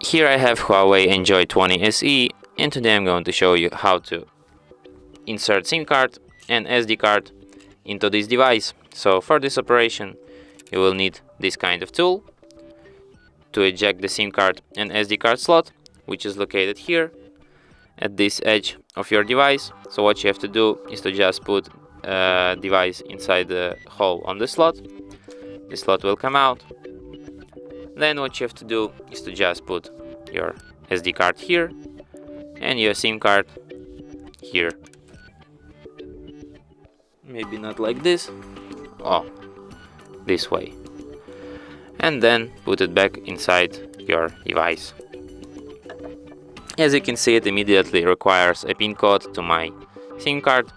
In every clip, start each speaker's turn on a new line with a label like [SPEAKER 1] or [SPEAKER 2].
[SPEAKER 1] Here I have HUAWEI Enjoy 20 SE, and today I'm going to show you how to insert SIM card and SD card into this device. So for this operation you will need this kind of tool to eject the SIM card and SD card slot, which is located here at this edge of your device. So what you have to do is to just put a device inside the hole on the slot. The slot will come out. Then what you have to do is to just put your SD card here and your SIM card here. Maybe not like this. Oh, this way. And then put it back inside your device. As you can see, it immediately requires a PIN code to my SIM card,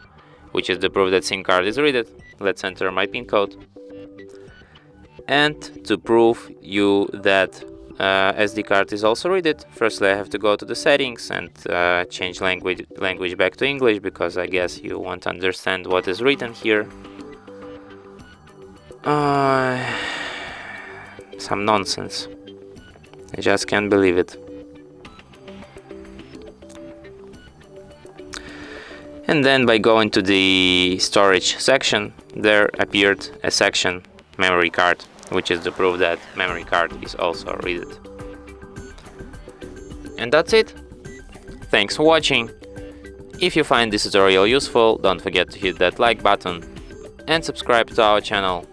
[SPEAKER 1] which is the proof that SIM card is read. Let's enter my PIN code. And to prove you that SD card is also read, firstly I have to go to the settings and change language back to English, because I guess you want to understand what is written here. Some nonsense. I just can't believe it. And then by going to the storage section, there appeared a section memory card, which is the proof that memory card is also read. And that's it. Thanks for watching. If you find this tutorial useful, don't forget to hit that like button and subscribe to our channel